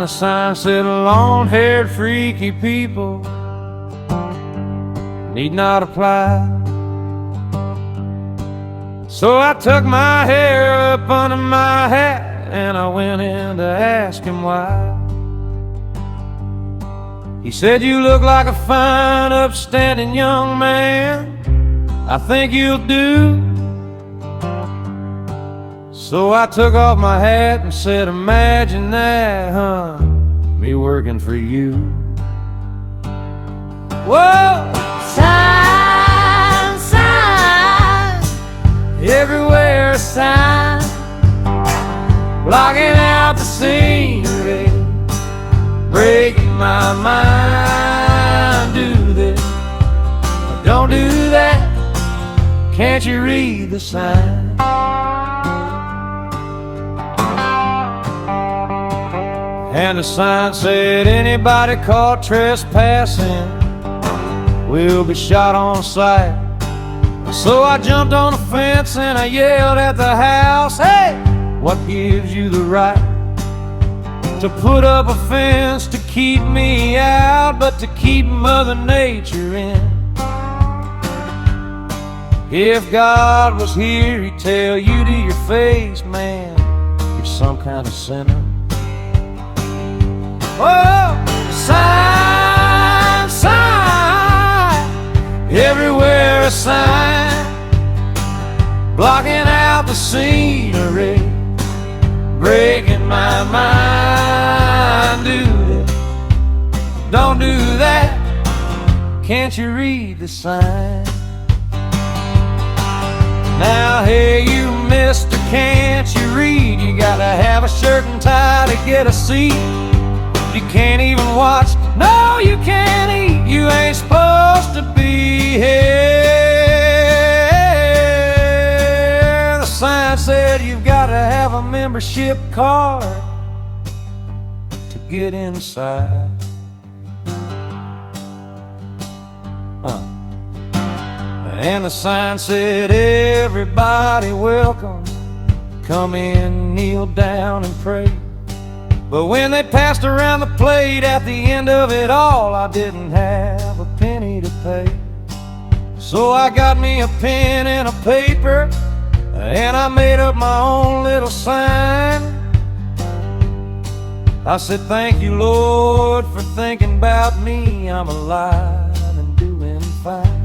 the sign said long-haired freaky people need not apply. So I tucked my hair up under my hat and I went in to ask him why. He said, "You look like a fine, upstanding young man. I think you'll do." So I took off my hat and said, "Imagine that, huh? Me working for you." Whoa! Sign, sign, everywhere a sign, blocking out the scenery, breaking my mind. Do this, don't do that. Can't you read the sign? And the sign said, "Anybody caught trespassing will be shot on sight." So I jumped on the fence and I yelled at the house, "Hey, what gives you the right to put up a fence to keep me out, but to keep Mother Nature in? If God was here, he'd tell you to your face, man, you're some kind of sinner." Oh, sign, sign, everywhere a sign, blocking out the scenery, breaking my mind. Do this, don't do that. Can't you read the sign? Now, hey, you mister, can't you read? You gotta have a shirt and tie to get a seat. You can't even watch, no, you can't eat. You ain't supposed to be here. The sign said you've got to have a membership card to get inside. And the sign said, "Everybody welcome, come in, kneel down and pray." But when they passed around the plate at the end of it all, I didn't have a penny to pay. So I got me a pen and a paper, and I made up my own little sign. I said, "Thank you, Lord, for thinking about me. I'm alive and doing fine."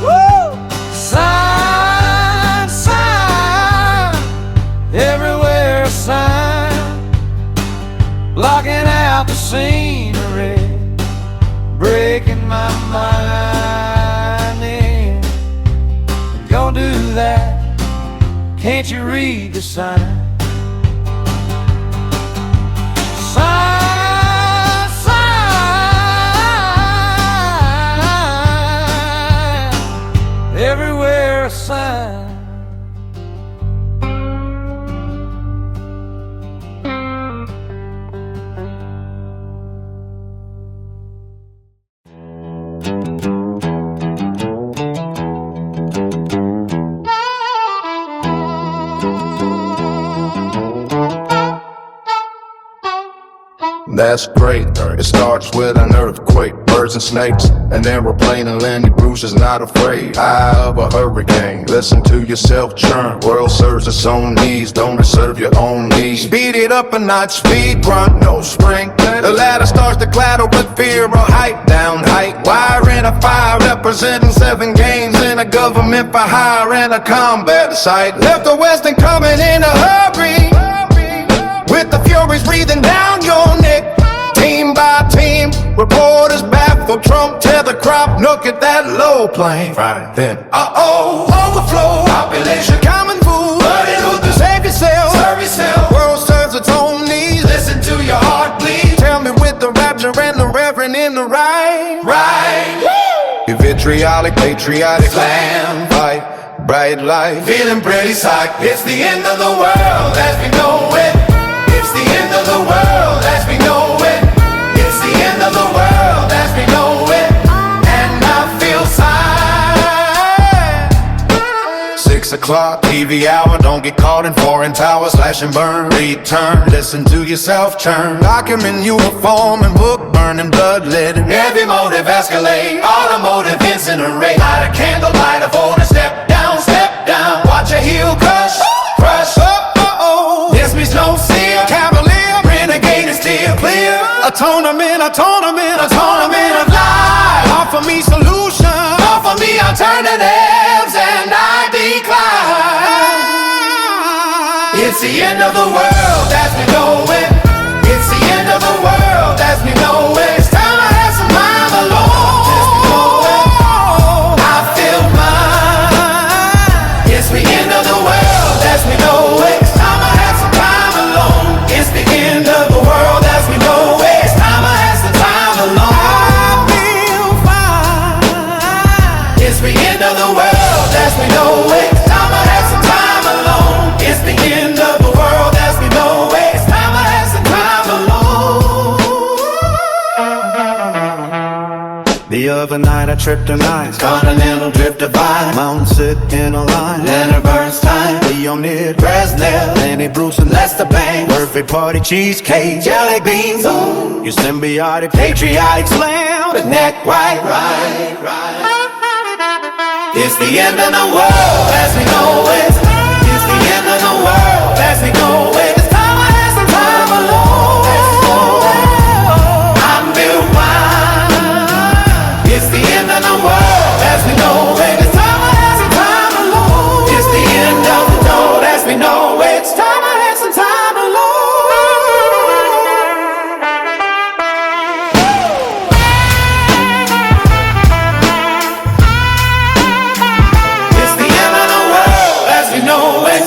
Woo! Sign, sign, everywhere a sign, blocking out the scenery, breaking my mind. Yeah, don't do that. Can't you read the sign? Sign, sign, everywhere a sign. That's great, it starts with an earthquake, birds and snakes, an aeroplane, and Lenny Bruce is not afraid. Eye of a hurricane, listen to yourself churn. World serves its own needs, don't reserve your own needs. Speed it up a notch, speed run, no spring. The ladder starts to clatter with fear or hype down height. Wiring a fire representing 7 games in a government for hire and a combat site. Left or west and coming in a hurry, with the furies breathing down your neck. Team by team, reporters baffled. Trump tear the crop, look at that low plane. Right then, uh-oh, overflow, population, common food, bloody Luther, save yourself, serve yourself. World serves its own needs, listen to your heart bleed. Tell me with the rapture and the reverend in the right. You're vitriolic, patriotic, slam, fight, bright light, feeling pretty psyched. It's the end of the world as we know it. It's the end of the world as we know it. It's the end of the world as we know it. And I feel sad. 6 o'clock. clock, TV hour. Don't get caught in foreign towers. Slash and burn, return. Listen to yourself churn. Document uniform and book burning, bloodletting. Heavy motive escalate. Automotive incinerate. Light a candle, light a phone, and step down, step down. Watch a heel crush, crush. This means no seer. Cavalier, renegade is still clear. A tournament of life. Offer me solutions, offer me alternatives, and I decline. It's the end of the world as we know it. It's the end of the world as we know it. It's time I have some time alone. I feel mine. It's the end of the world as we know it. It's time I have some time alone. It's the end of the world as we know it. It's time I have some time alone. I feel fine. It's the end of the world as we know it. It's time I have some time alone. It's the end of the world as we know it. It's time I have some time alone. The other night I tripped on ice. Continental drift divide. Mountain sit in a line. Leonard Bernstein, Leonid Brezhnev, Lenny Bruce and Lester Bangs. Birthday party cheesecake, jelly beans. Ooh, your symbiotic, patriotic slam. The neck right. It's the end of the world as we know it. It's the end of the world as we know it. It's time I have some time alone. I'm built wide. It's the end of the world as we know it. It's time I have some time alone. It's the end of the world as we know it. It's time I have some time alone. It's the end of the world as we know it.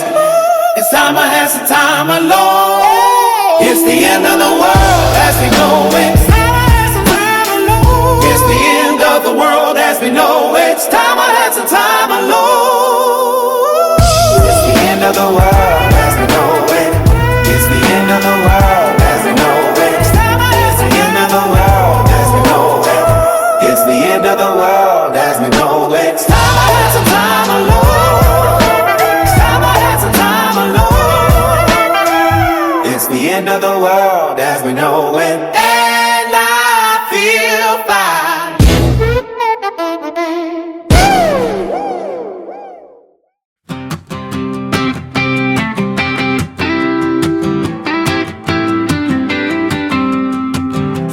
It's time I have some time alone. It's the end of the world as we know it. It's the end of the world as we know it. It's time I had some time alone. It's the end of the world as we know it. It's the end of the world as we know it. It's the end of the world as we know it. It's the end of the world as we know it. It's time I had some time alone. It's time I had some time alone. It's the end of the world as we know it. And I feel fine.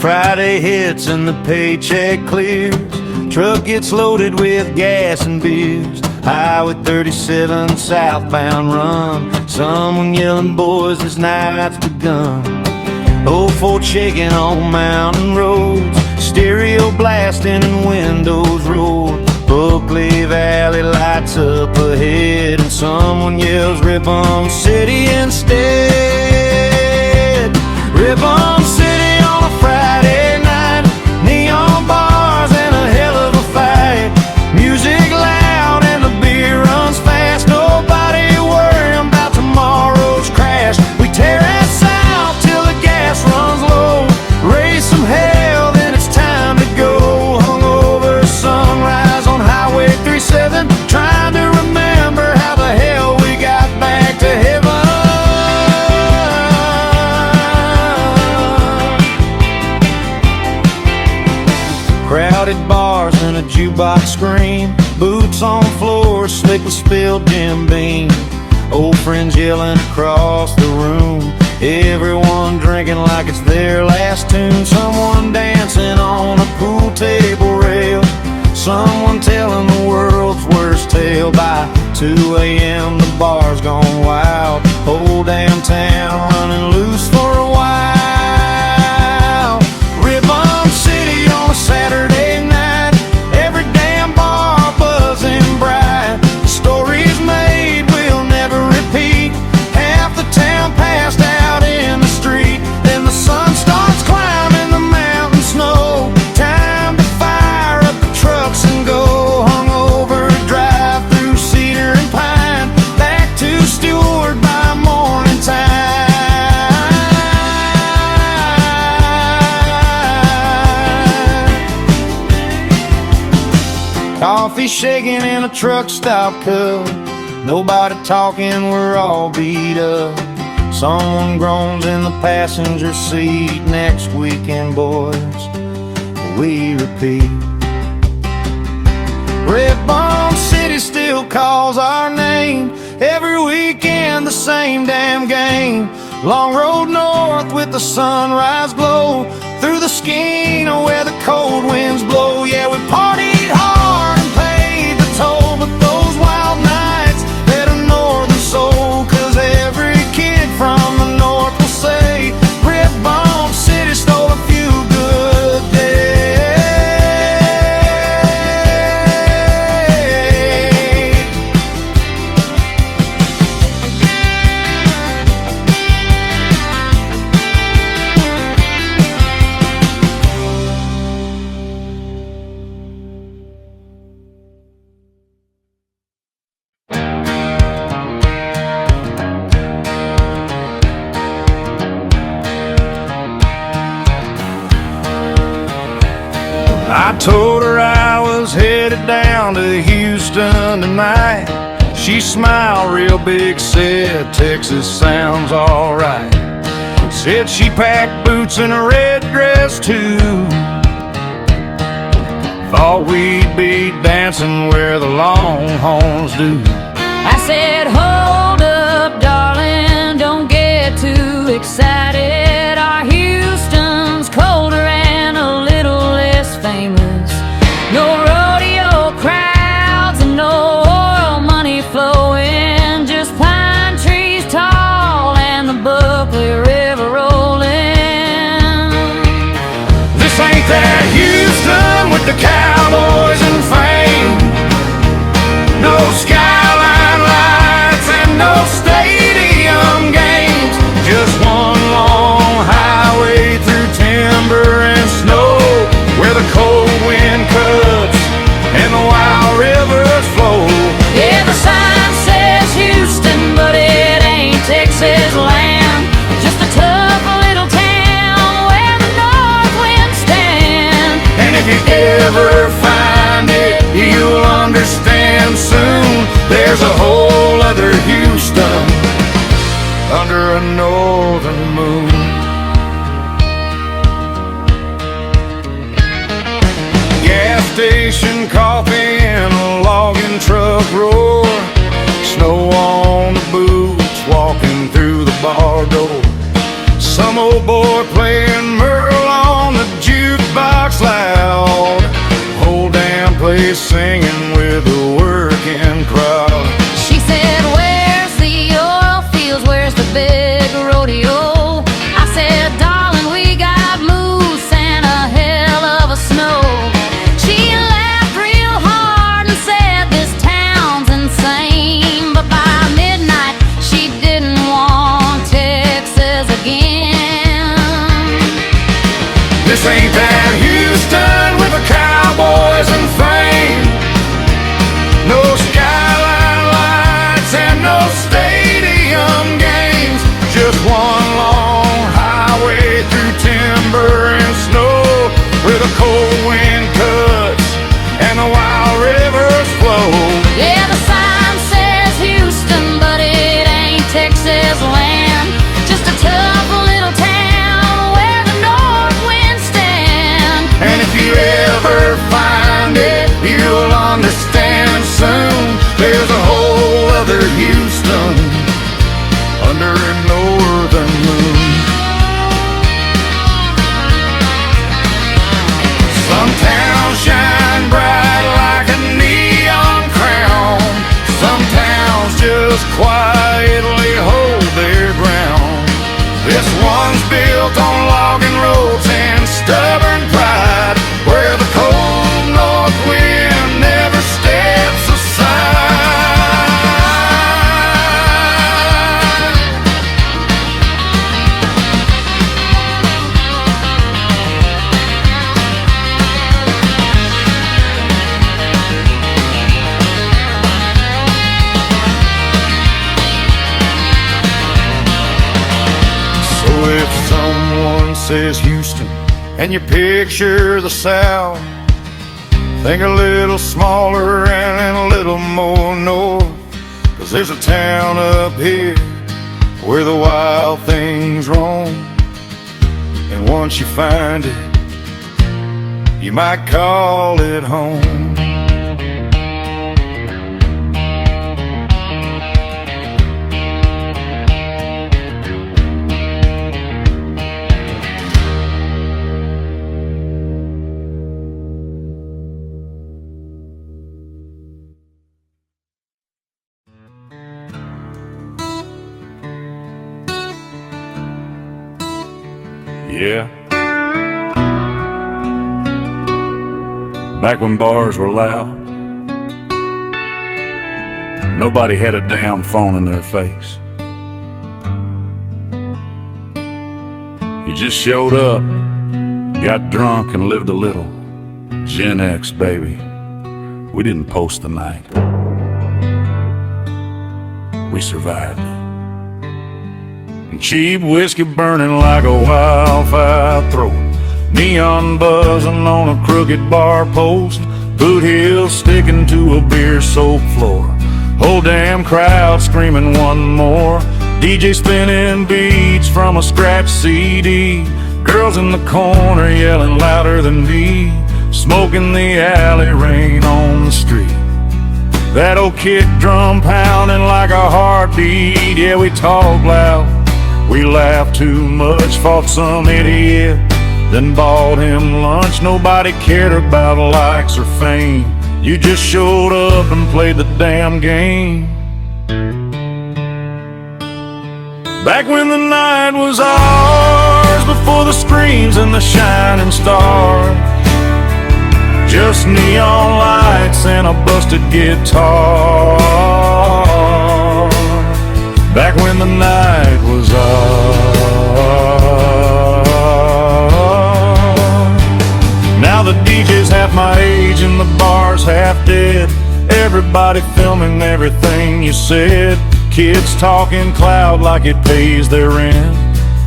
Friday hits and the paycheck clears. Truck gets loaded with gas and beers. Highway 37 southbound run. Someone yelling, boys, this night's begun. Old Ford shaking on mountain roads. Stereo blasting and windows rolled. Buckley Valley lights up ahead, and someone yells, Ribbon City instead. Ribbon City on a Friday night. Neon bars and a hell of a fight. Music loud and the beer runs fast. Nobody worrying about tomorrow's crash. We tear ass out till the gas runs low. Raise some hell, then it's time to go. Hungover sunrise on Highway 37, trying to remember how the hell we got back to heaven. Crowded bars and a jukebox scream. Boots on floors, slick with spilled Jim Beam. Old friends yelling across the room. Everyone drinking like it's their last tune. Someone dancing on a pool table rail. Someone telling the world's worst tale. By 2 a.m. the bar's gone wild. Whole damn town running loose for a while. Ribbon City on a Saturday night. Every damn bar buzzing bright. Stories made will never repeat. Half the town passed out in the street. Then the sun starts climbing the mountain snow. Time to fire up the trucks and go. Hungover drive through Cedar and Pine. Back to Stewart by morning time. Coffee shaking in a truck stop cup. Nobody talking, we're all beat up. Someone groans in the passenger seat. Next weekend, boys, we repeat. Redbone City still calls our name. Every weekend the same damn game. Long road north with the sunrise glow. Through the skein where the cold winds blow. Yeah, we partied hard and paid the toll, but those wild nights had a northern soul. Cause every kid from the north will say Redbone City stole a few good days. I told her I was headed down to Houston tonight. She smiled real big, said Texas sounds alright. Said she packed boots and a red dress too. Thought we'd be dancing where the Longhorns do. I said, hold up, darling, don't get too excited. Our Houston's colder and a little less famous. No rodeo crowds and no oil money flowing. Just pine trees tall and the Buckley River rolling. This ain't that Houston with the cowboys and fame. No skyline lights and no stadium games. Just one long highway through timber and snow, where the cold wind cuts and the wild rivers flow. Yeah, the sign says Houston, but it ain't Texas land. Just a tough little town where the north winds stand. And if you ever find it, you'll understand soon. There's a whole other Houston under a northern moon. Gas station coffee and a logging truck roar. Snow on the boots walking through the bar door. Some old boy playing Merle on the jukebox loud. Whole damn place singing with the working crowd. She said, where's the oil fields, where's the big rodeo? I said, darling, we got moose and a hell of a snow. She laughed real hard and said, this town's insane. But by midnight, she didn't want Texas again. This ain't that Houston with the cowboys and fame. No skyline lights and no stadium games. Just one long highway through timber and snow, where the cold wind cuts and the wild rivers flow. Yeah, the sign says Houston, but it ain't Texas land. Just a tough little town where the north winds stand. And if you ever find it, you'll understand soon. There's a whole other Houston under a northern moon. Some towns shine bright like a neon crown. Some towns just quietly hold their ground. This one's built on logging roads and stubborn pride, where the cold north wind never steps aside. So if someone says Houston and you picture the South, think a little smaller and a little more north. 'Cause 'Cause there's a town up here where the wild things roam, and once you find it, you might call it home. Yeah. Back when bars were loud, nobody had a damn phone in their face. You just showed up, got drunk and lived a little. Gen X, baby. We didn't post the night. We survived. And cheap whiskey burning like a wildfire throat, neon buzzing on a crooked bar post, boot heels sticking to a beer-soaked floor, whole damn crowd screaming one more, DJ spinning beats from a scratch CD, girls in the corner yelling louder than me, smoking the alley, rain on the street. That old kick drum pounding like a heartbeat. Yeah, we talk loud, we laughed too much, fought some idiot, then bought him lunch. Nobody cared about likes or fame. You just showed up and played the damn game. Back when the night was ours, before the screens and the shining stars, just neon lights and a busted guitar. Back when the night was ours. Now the DJ's half my age and the bar's half dead. Everybody filming everything you said. Kids talking cloud like it pays their rent.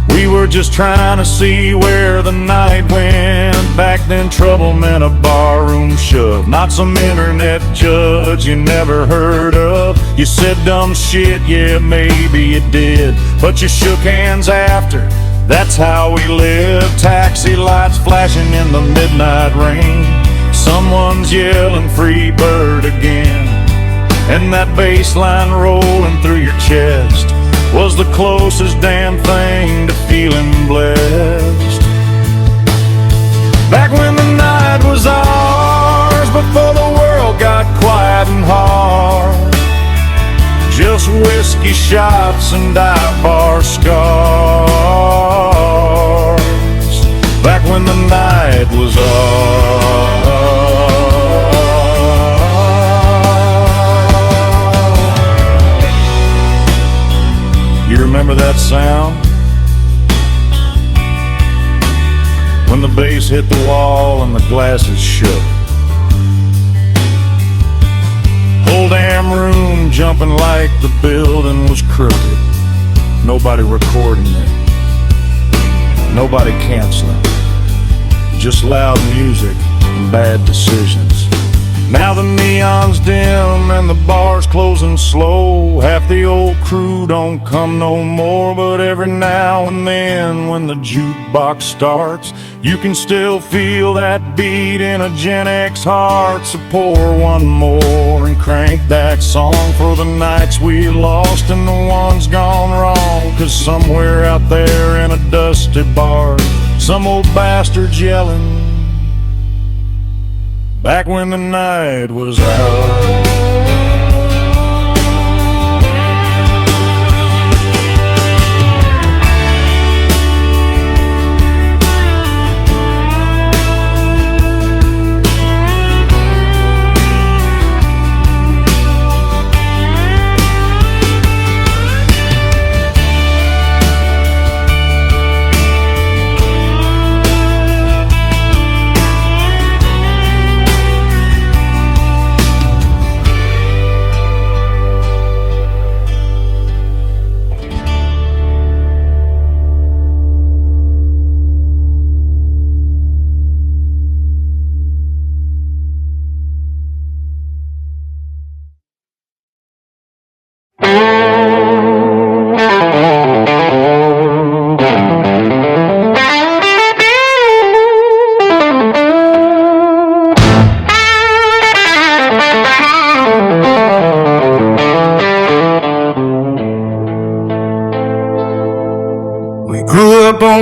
We were just trying to see where the night went. Back then trouble meant a barroom shove, not some internet judge you never heard of. You said dumb shit, yeah, maybe you did, but you shook hands after. That's how we live. Taxi lights flashing in the midnight rain. Someone's yelling free bird again, and that bass line rolling through your chest was the closest damn thing to feeling blessed. Back when the night was ours, before the world got quiet and hard, just whiskey shots and dive bar scars. Back when the night was ours. You remember that sound? When the bass hit the wall and the glasses shook. Whole damn room jumping like the building was crooked. Nobody recording it, nobody canceling, just loud music and bad decisions. Now the neon's dim and the bar's closing slow. Half the old crew don't come no more, but every now and then when the jukebox starts, you can still feel that beat in a Gen X heart. So pour one more and crank that song for the nights we lost and the ones gone wrong. 'Cause somewhere out there in a dusty bar, some old bastard's yelling, back when the night was out.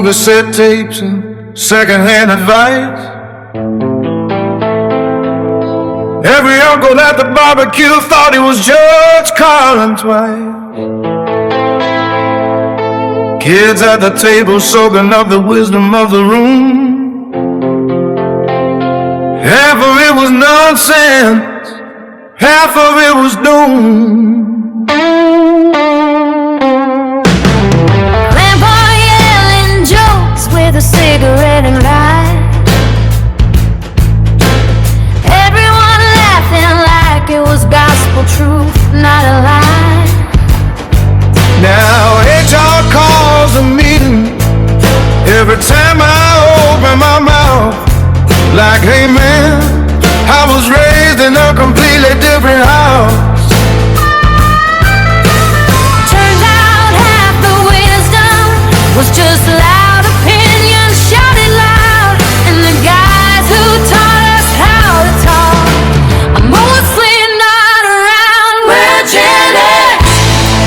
on cassette tapes and secondhand advice. Every uncle at the barbecue thought he was Judge Carlin twice. Kids at the table soaking up the wisdom of the room. Half of it was nonsense, half of it was doom. Grandpa yelling jokes with a cigarette and light. Everyone laughing like it was gospel truth, not a lie. Now HR calls a meeting every time I open my mouth. Like, hey man, I was raised in a completely different house. Turns out half the wisdom was just loud opinions shouted loud. And the guys who taught us how to talk are mostly not around. We're Gen X,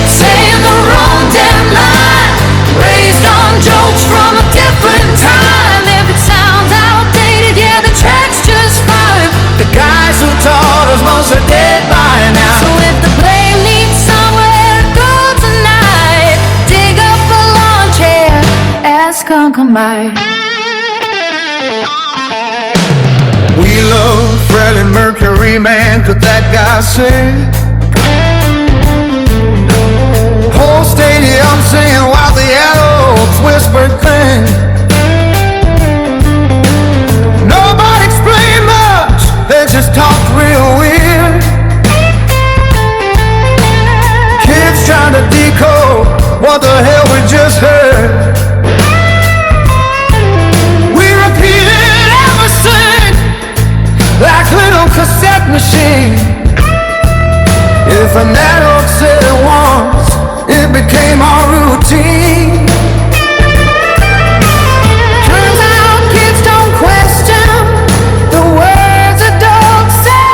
saying the wrong damn line, raised on jokes from a different time. If it sounds outdated, yeah, the track's just fine. The guys who taught us most are dead by now. So if the blame needs somewhere to go tonight, dig up a lawn chair, ask Uncle Mike. We love Freddie Mercury, man, could that guy sing? Whole stadium singing while the adults whispered things. Nobody explained much, they just talked real weird. Kids trying to decode what the hell we just heard. We repeated everything like little cassette machines. If an adult said it once, it became our routine. Turns out kids don't question the words adults say,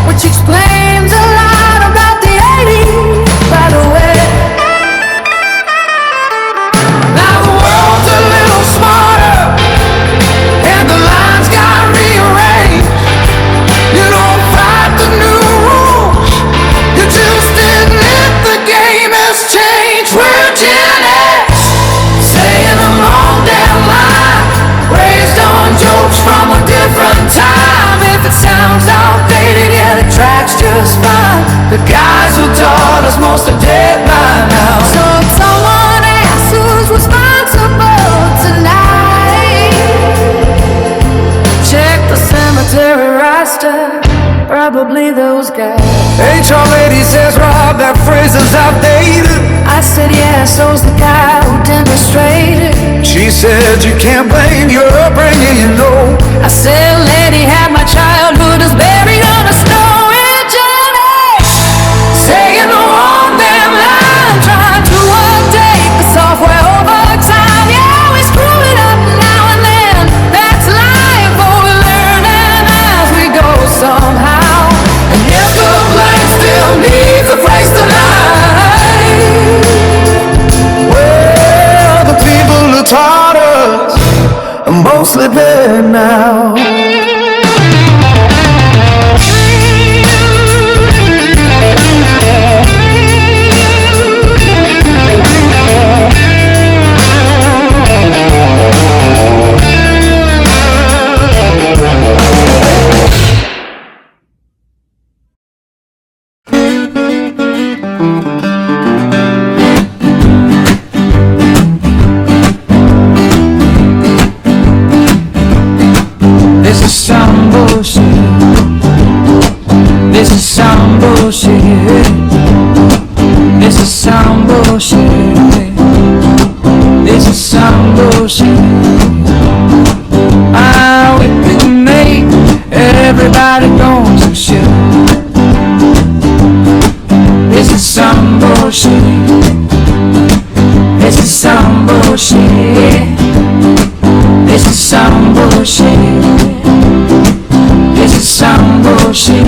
which explains a lot about the 80s, by the way. Now the world's a little smarter, and the lines got rearranged. You don't fight the new rules, you just admit the game has changed. We're Gen X, saying the wrong damn line, raised on jokes from a different time. If it sounds outdated, yeah, the track's just fine. The guys who taught us most are dead by now. So if someone asks who's responsible tonight, check the cemetery roster, probably those guys. HR lady says, Rob, that phrase is outdated. I said, yeah, so's the guy who demonstrated. She said, you can't blame your upbringing, you know. I said, lady, half my childhood is buried on the snow. In Gen X, saying the wrong damn line, trying to update the software over time. Yeah, we screw it up now and then. That's life, but we learn and as we go somehow. And if the blame still needs a place to lie, Well, the people who taught us are mostly dead now. This is some bullshit. This is some bullshit. This is some bullshit. This is some bullshit. We can make everybody go to shit. This is some bullshit. This is some bullshit. This is some bullshit. This is some bullshit.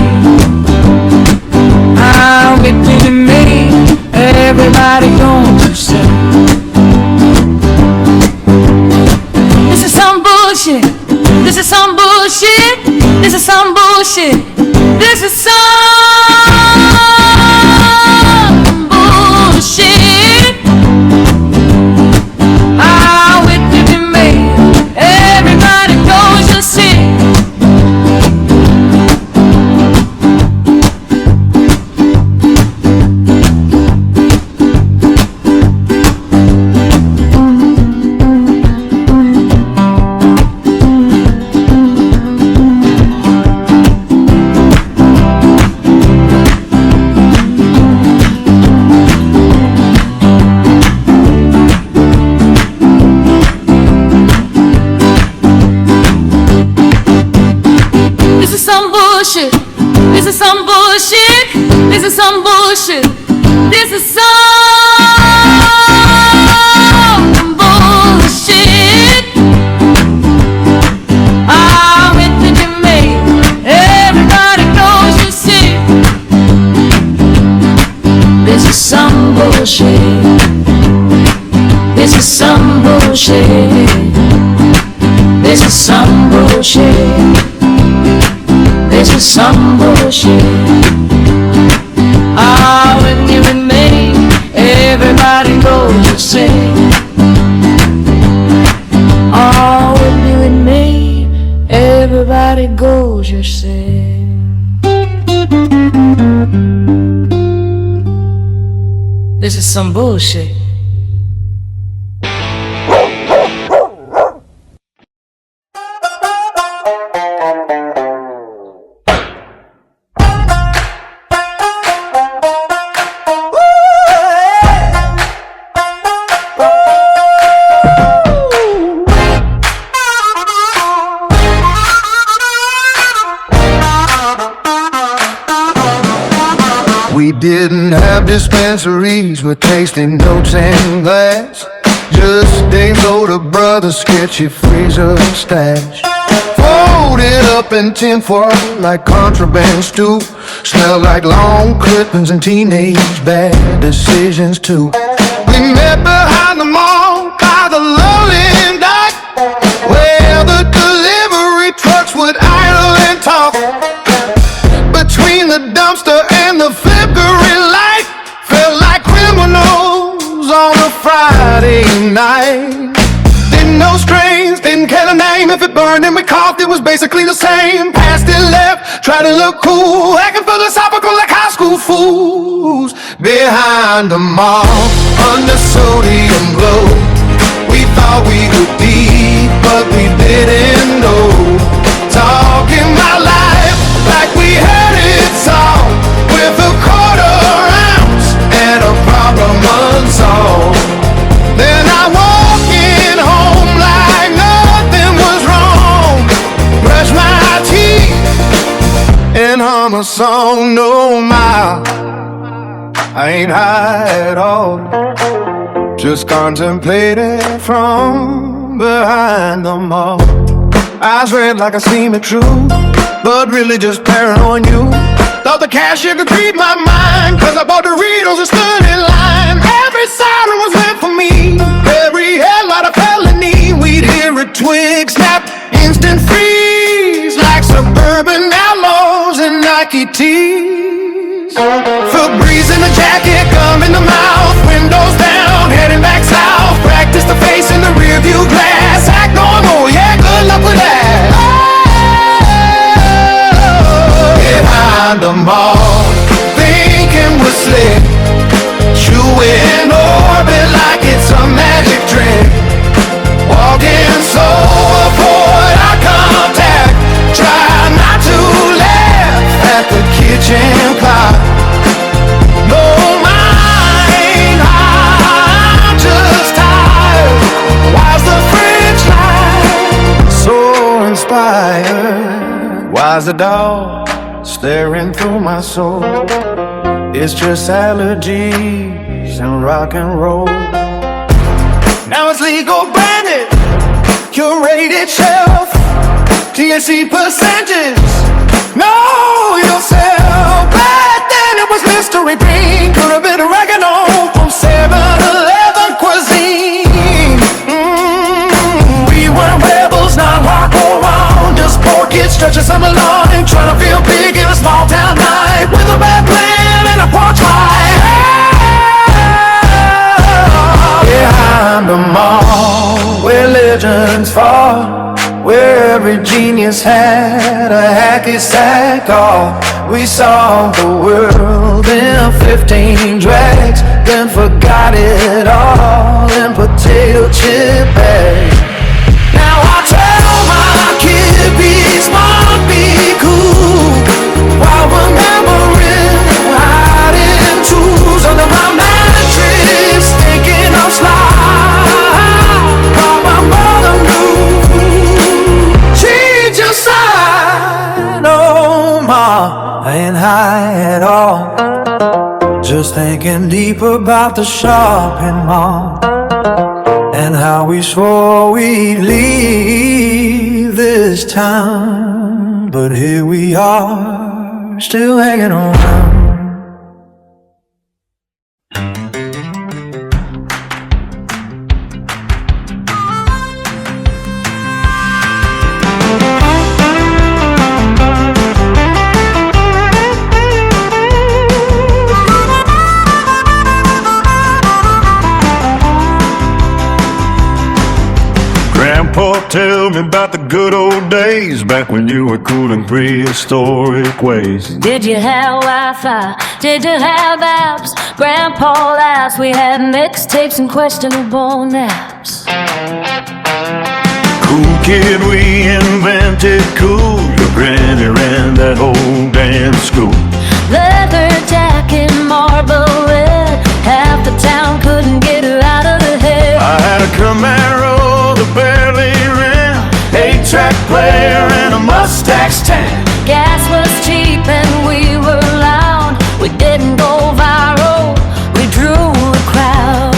We can make everybody go to shit. some bullshit. This is some bullshit. This is some bullshit. This is some bullshit. How it could be made, everybody goes to see. This is some bullshit. This is some bullshit. This is some bullshit. How it could be made, everybody knows you see. This is some bullshit. This is some bullshit. This is some bullshit. This is some bullshit. Oh, when you and me, everybody goes to sing. Oh, when you and me, everybody goes to sing. This is some bullshit. We didn't have dispensaries with tasting notes and glass. Just Dave's older brother's sketchy freezer stash. Folded up in tinfoil like contraband stew. Smelled like long clippings and teenage bad decisions too. We met behind the mall by the loading dock, where the delivery trucks would idle and talk. Between the dumpster and the flickering light, felt like criminals on a Friday night. Didn't know strains, didn't care the name. If it burned and we coughed, it was basically the same. Passed it left, tried to look cool, acting philosophical like high school fools. Behind the mall, under sodium glow, we thought we could be, but we didn't know. Talking my life like we had it solved, with a quarter ounce and a problem unsolved. Then I walk in home like nothing was wrong, brush my teeth and hum a song. No, I ain't high at all, just contemplating from behind the mall. Eyes red like I seen it true, but really just paranoid you. Thought the cashier could read my mind, cause I bought Doritos and stood in line. Every siren was meant for me, every headlight a felony. We'd hear a twig snap, instant freeze, like suburban outlaws and Nike tees. Febreze in the jacket, gum in the mouth, windows down, heading back south. Practice the face in the rear view glass, act normal, yeah, good luck with that. Behind the mall, thinking we're slick, chewing orbit like it's a magic trick. Walking so avoid eye contact, try not to laugh at the kitchen clock. No mind, I'm just tired. Why's the fridge light so inspired? Why's the dog staring through my soul? It's just allergies and rock and roll. Now it's legal branded, curated shelf, THC percentages, know yourself. Back then it was mystery green, could have been oregano from 7-Eleven cuisine. We weren't rebels, searching some alone, trying to feel big in a small town night, with a bad plan and a porch light. Behind the mall, where legends fall, where every genius had a hacky sack off, we saw the world in 15 drags, then forgot it all in potato chip bags. Now I tell my kid, be smart, be cool, while remembering hiding tools under my mattress, thinking of slide. All my mother knew, she just sighed. Oh, Ma, I ain't high at all, just thinking deep about the shopping mall, and how we swore we'd leave this town, but here we are, still hanging around. Grandpa, tell me about the good old days, back when you were cool in prehistoric ways. Did you have Wi-Fi? Did you have apps? Grandpa asked. We had mixtapes and questionable naps. Cool kid, we invented cool. Your granny ran that whole damn school. Leather jacket, marble red. Half the town couldn't get her out of the head. I had a Camaro that barely ran, 8-track player and a Mustang's tan. Gas was cheap and we were loud. We didn't go viral, we drew a crowd.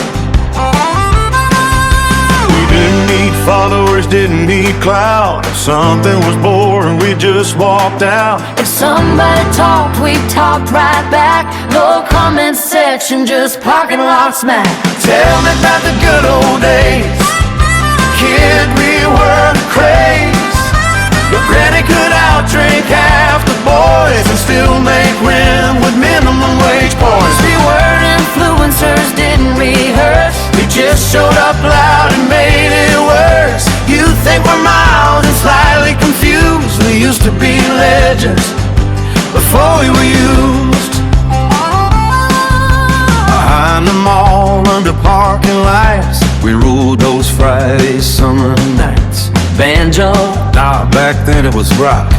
We didn't need followers, didn't need clout. If something was boring, we just walked out. If somebody talked, we talked right back. No comment section, just parking lot smack. Tell me about the good old days, kid, we were the craze. Your granny could outdrink half the boys and still make rent with minimum wage boys. We weren't influencers, didn't rehearse. We just showed up loud and made it worse. You think we're mild and slightly confused? We used to be legends before we were used. Behind the mall, under parking lights, we ruled those Friday summer nights. Banjo? Nah, back then it was rock.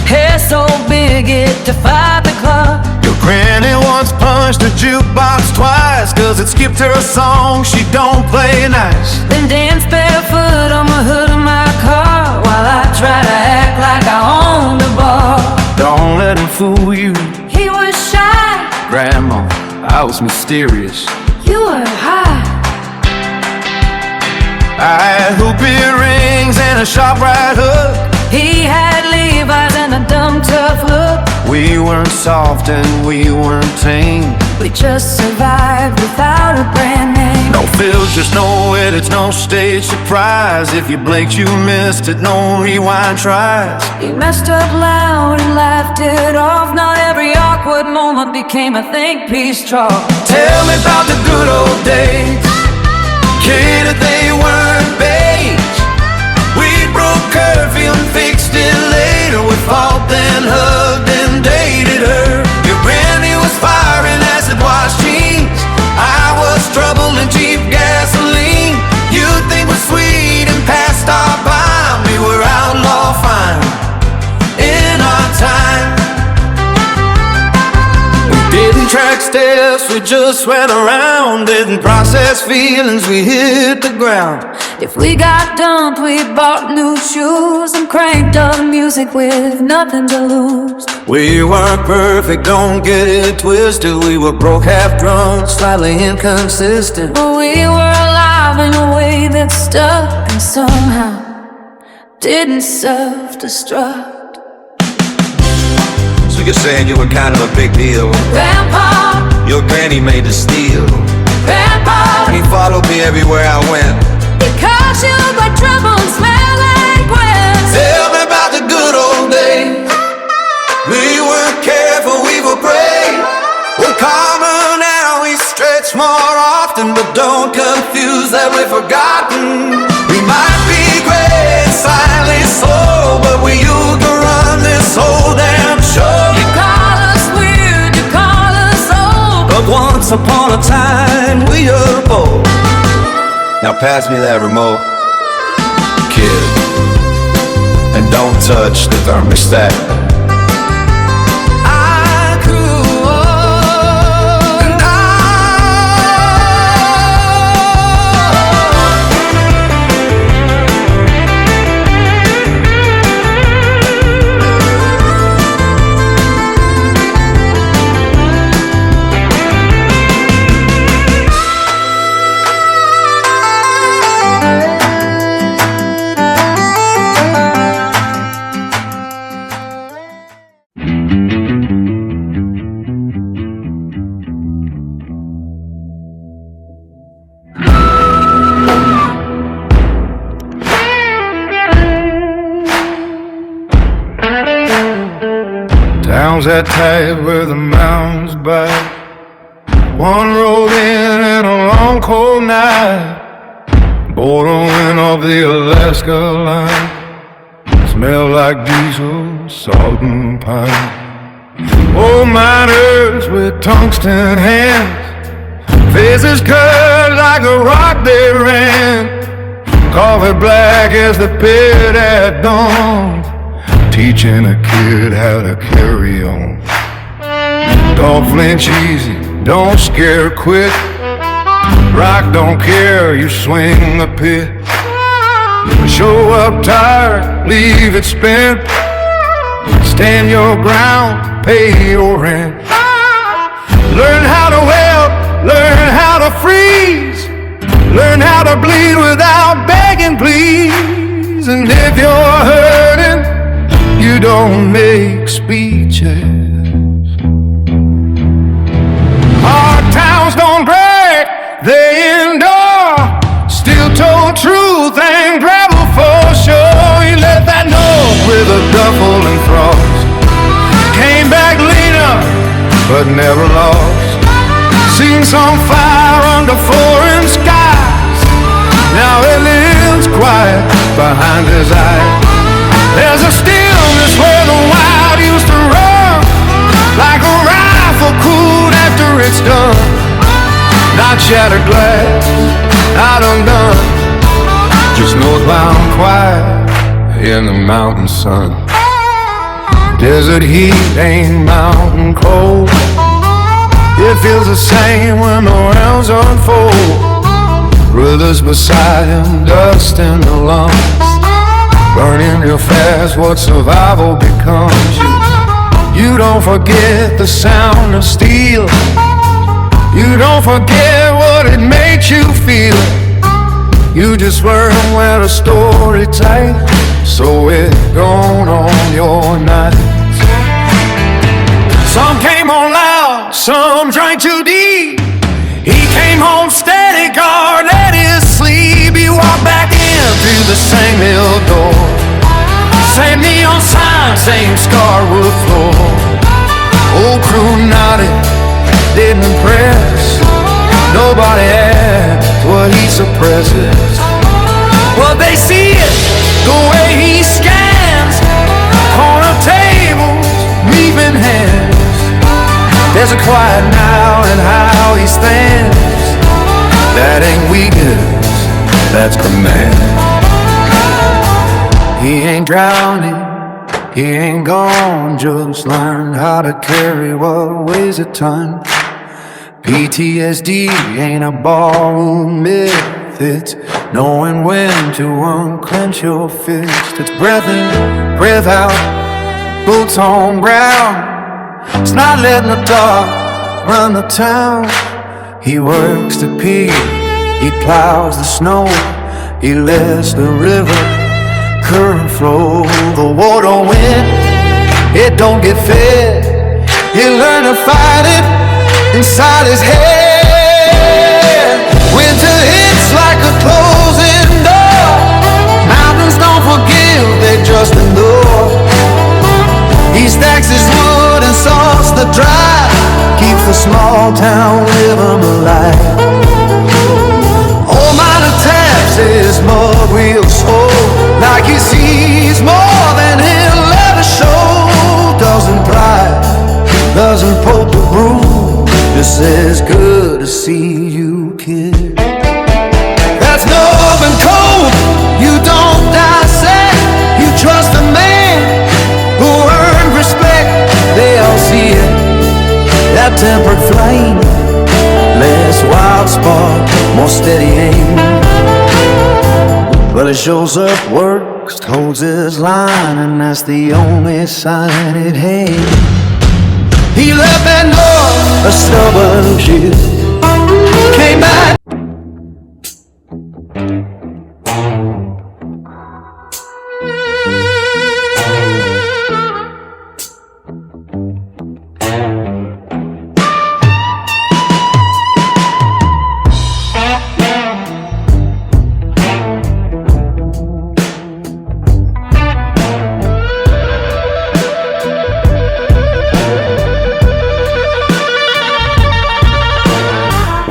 Hair so big it defied the clock. Your granny once punched a jukebox twice, cause it skipped her a song she don't play nice. Then danced barefoot on the hood of my car, while I try to act like I owned a bar. Don't let him fool you, He was shy, Grandma, I was mysterious. you were high. I had hoop earrings and a sharp right hook. He had Levi's and a dumb tough look. We weren't soft and we weren't tame. We just survived without a brand name. No filters, no edits, no stage surprise. If you blinked you missed it, no rewind tries. He messed up loud and laughed it off. Not every awkward moment became a think piece chalk. Tell me about the good old days, kid, if they weren't beige. We broke curfew and fixed it later. We fought then hugged and dated her. Your granny was firing acid wash jeans. I was trouble and cheap gasoline. You'd think we're sweet and past our prime. We were outlaw fine in our time. We didn't track steps, we just went around. Didn't process feelings, we hit the ground. If we got dumped, we bought new shoes and cranked up music with nothing to lose. We weren't perfect, don't get it twisted. We were broke, half drunk, slightly inconsistent. But we were alive in a way that stuck and somehow didn't self-destruct. So you're saying you were kind of a big deal. Grandpa, Your granny made the steel. Grandpa, He followed me everywhere I went. because you got trouble and smell like Gwen. Tell me about the good old days, don't confuse that we're forgotten. We might be great, silently so, but we used to run this whole damn show. You call us weird, you call us old, But once upon a time we were bold. Now pass me that remote, kid, and don't touch the thermostat. I grew up and Towns that tight where the mountains bite. One rolled in a long cold night. Border wind off the Alaska line. Smell like diesel, salt and pine. Old miners with tungsten hands. Faces cut like a rock they ran. Coffee black as the pit at dawn. Teaching a kid how to carry on. Don't flinch easy, don't scare quick. Rock don't care, you swing the pit. Show up tired, leave it spent. Stand your ground, pay your rent. Learn how to weld, learn how to freeze. Learn how to bleed without begging please. And if you're hurting, you don't make speeches. Hard towns don't break, they endure. Still told truth and gravel for sure. He left that note with a duffel and frost. Came back leaner, but never lost. Seen some fire under foreign skies. Now he lives quiet behind his eyes. There's a stillness where the wild used to run, like a rifle cooled after it's done. Not shattered glass, not undone. Just northbound quiet in the mountain sun. Desert heat ain't mountain cold. It feels the same when the rounds unfold. Brothers beside him, dust in the lungs. Burning real fast what survival becomes. You don't forget the sound of steel. You don't forget what it makes you feel. You just learn where the story tight, so it gone on your nights. Some came on loud, some drank too deep. He came home steady, guard let his sleep. He walked back in through the same mill door. Same neon sign, same scarwood floor. Old crew nodded, didn't impress. Nobody asked what he suppresses. Well, they see it the way he scans. Corner tables, leaving hands. There's a quiet now in how he stands. That ain't weakness, that's command. He ain't drowning, he ain't gone. Just learned how to carry what weighs a ton. PTSD ain't a ballroom myth. It's knowing when to unclench your fist. It's breath in, breath out, boots on ground. It's not letting the dark run the town. He works the peak, he plows the snow. He lets the river current flow. The war don't win, it don't get fed. He learned to fight it inside his head. Winter hits like a closing door. Mountains don't forgive, they just endure. He stacks his wood and salts the dry. Keeps the small town rhythm alive. that tempered flame, less wild spark, more steady aim. Well, he shows up, works, holds his line, and that's the only sign it had. He left that north, a stubborn ship, came back.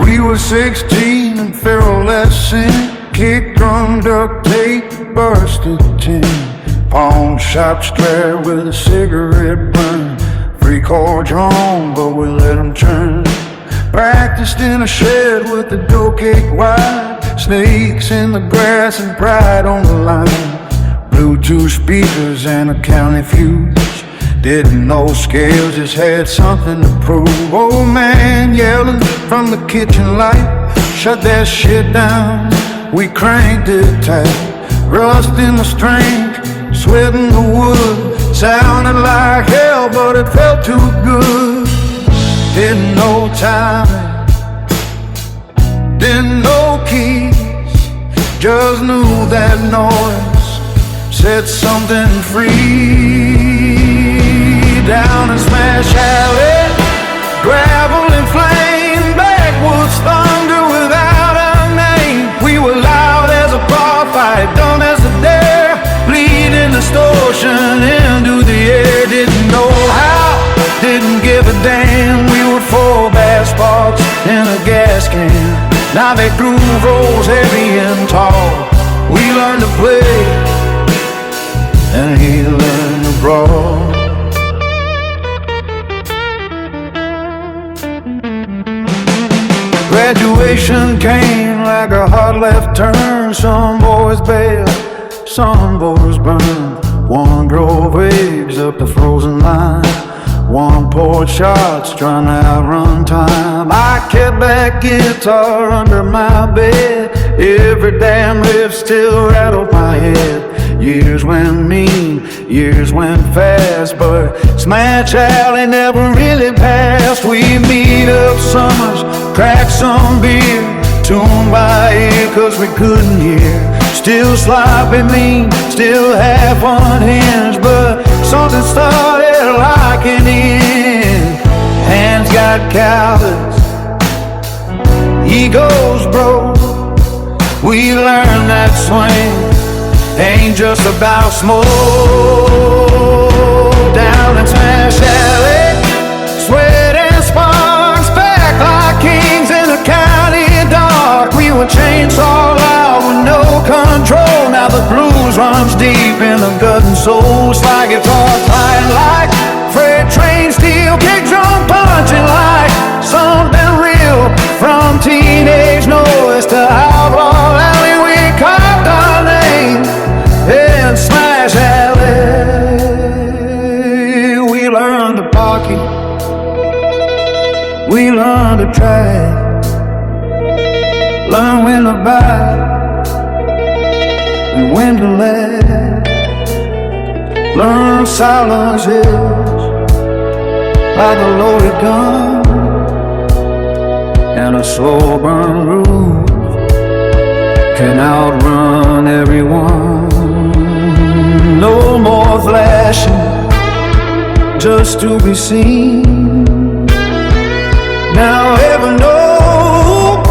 We were 16 and feral as sin. Kick drum, duct tape, busted tin. Pawn shop strap with a cigarette burn. Free chord drawn, but we let them turn. Practiced in a shed with the dough cake wide. Snakes in the grass and pride on the line. Bluetooth speakers and a county fuse. Didn't know scales, just had something to prove. Old man yelling from the kitchen light, shut that shit down, we cranked it tight. Rust in the strings, sweat in the wood. Sounded like hell, but it felt too good. Didn't know timing, didn't know keys, just knew that noise set something free. Down in Smash Alley, gravel and flame, backwoods thunder without a name. We were loud as a bar fight, dumb as a dare, bleeding distortion into the air. Didn't know how, didn't give a damn. We were 4 bass sparks in a gas can. Now they groove rolls heavy and tall. We learned to play, and he learned to brawl. Graduation came like a hard left turn. Some boys bailed, some boys burned. One drove eggs up the frozen line, one poured shots trying to outrun time. I kept that guitar under my bed, every damn riff still rattled my head. Years went mean, years went fast, but Smash Alley never really passed. We meet up summers, crack some beer, tuned by ear cause we couldn't hear. Still sloppy mean, still half unhinged, but something started locking in. Hands got callous, egos broke. We learned that swing ain't just about smoke. Down in Smash Alley, sweat and sparks, back like kings in a county dark. We were chainsaw loud with no control. Now the blues runs deep in the gut and soul. It's like it's all flying like freight train, steel kick drum punching like something real. From teenage noise to outlaw alley, we carved our name in Smash Alley. We learned to pocket, we learned to try, learn when to buy and when to let. Learn silence is like a loaded gun and a slow burn roof can outrun everyone. No more flashing just to be seen. Now heaven knows,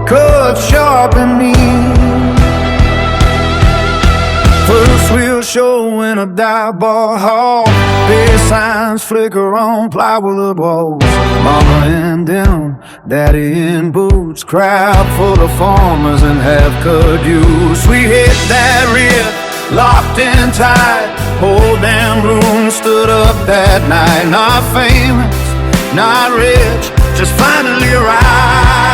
cut sharp and mean. First we'll show in a dive bar hall, big signs flicker on plywood walls. Mama in denim, daddy in boots, crowd full of farmers and half-cut youths. We hit that riff, locked in tight, whole damn room stood up that night. Not famous, not rich, just finally right.